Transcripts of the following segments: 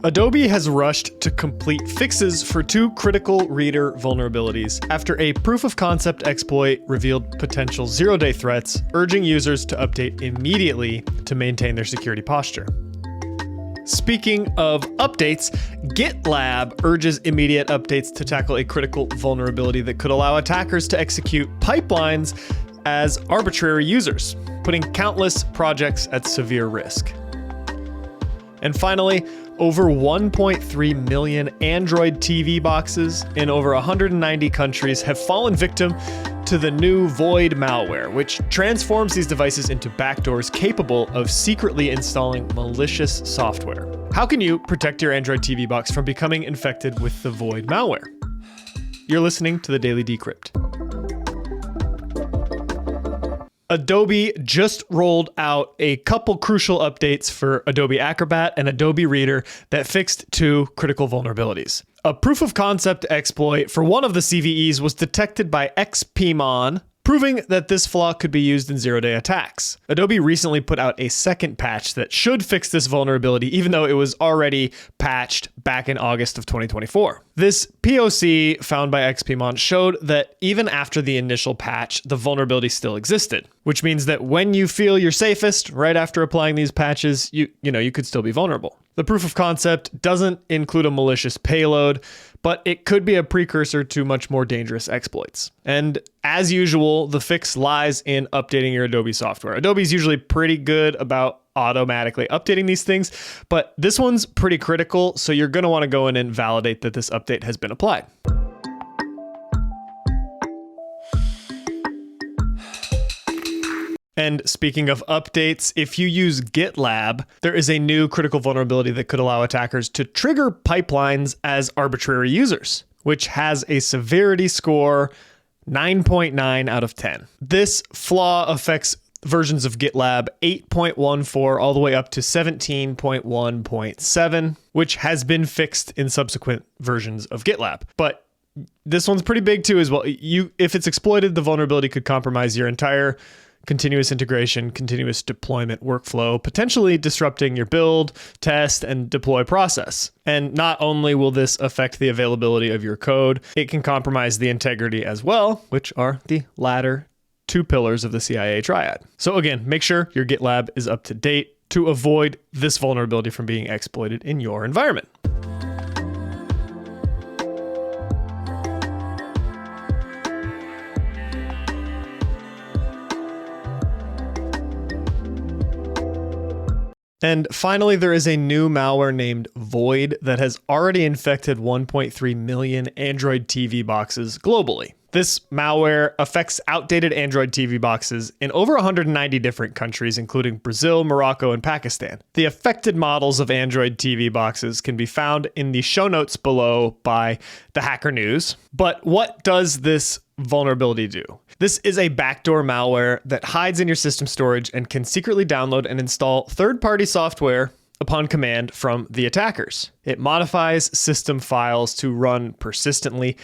Adobe has rushed to complete fixes for 2 critical reader vulnerabilities after a proof-of-concept exploit revealed potential zero-day threats, urging users to update immediately to maintain their security posture. Speaking of updates, GitLab urges immediate updates to tackle a critical vulnerability that could allow attackers to execute pipelines as arbitrary users, putting countless projects at severe risk. And finally, over 1.3 million Android TV boxes in over 190 countries have fallen victim to the new Vo1d Malware, which transforms these devices into backdoors capable of secretly installing malicious software. How can you protect your Android TV box from becoming infected with the Vo1d Malware? You're listening to the Daily Decrypt. Adobe just rolled out a couple crucial updates for Adobe Acrobat and Adobe Reader that fixed 2 critical vulnerabilities. A proof-of-concept exploit for one of the CVEs was detected by XPmon, proving that this flaw could be used in zero-day attacks. Adobe recently put out a second patch that should fix this vulnerability, even though it was already patched back in August of 2024. This POC found by XPmon showed that even after the initial patch, the vulnerability still existed, which means that when you feel you're safest, right after applying these patches, you could still be vulnerable. The proof of concept doesn't include a malicious payload, but it could be a precursor to much more dangerous exploits. And as usual, the fix lies in updating your Adobe software. Adobe's usually pretty good about automatically updating these things, but this one's pretty critical, so you're going to want to go in and validate that this update has been applied. And speaking of updates, if you use GitLab, there is a new critical vulnerability that could allow attackers to trigger pipelines as arbitrary users, which has a severity score 9.9 out of 10. This flaw affects versions of GitLab 8.14 all the way up to 17.1.7, which has been fixed in subsequent versions of GitLab. But this one's pretty big too as well. If it's exploited, the vulnerability could compromise your entire continuous integration, continuous deployment workflow, potentially disrupting your build, test, and deploy process. And not only will this affect the availability of your code, it can compromise the integrity as well, which are the latter 2 pillars of the CIA triad. So again, make sure your GitLab is up to date to avoid this vulnerability from being exploited in your environment. And finally, there is a new malware named Vo1d that has already infected 1.3 million Android TV boxes globally. This malware affects outdated Android TV boxes in over 190 different countries, including Brazil, Morocco, and Pakistan. The affected models of Android TV boxes can be found in the show notes below by the Hacker News. But what does this vulnerability do? This is a backdoor malware that hides in your system storage and can secretly download and install third-party software upon command from the attackers. It modifies system files to run persistently,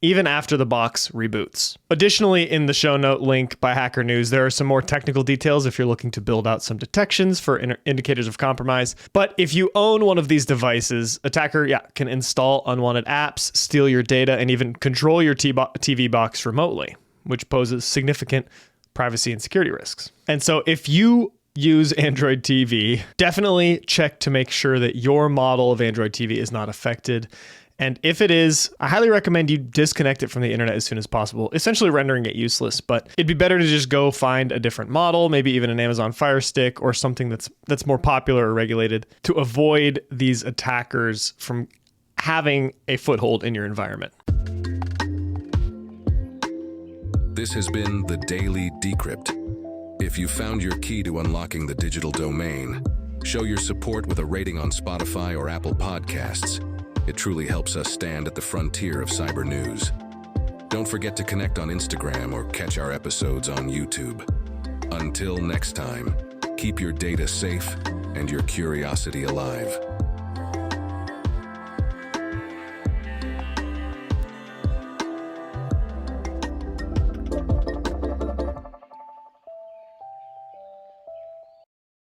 even after the box reboots. Additionally, in the show note link by Hacker News, there are some more technical details if you're looking to build out some detections for indicators of compromise. But if you own one of these devices, attacker can install unwanted apps, steal your data, and even control your TV box remotely, which poses significant privacy and security risks. And so if you use Android TV, definitely check to make sure that your model of Android TV is not affected. And if it is, I highly recommend you disconnect it from the internet as soon as possible, essentially rendering it useless. But it'd be better to just go find a different model, maybe even an Amazon Fire Stick or something that's more popular or regulated, to avoid these attackers from having a foothold in your environment. This has been the Daily Decrypt. If you found your key to unlocking the digital domain, show your support with a rating on Spotify or Apple Podcasts. It truly helps us stand at the frontier of cyber news. Don't forget to connect on Instagram or catch our episodes on YouTube. Until next time, keep your data safe and your curiosity alive.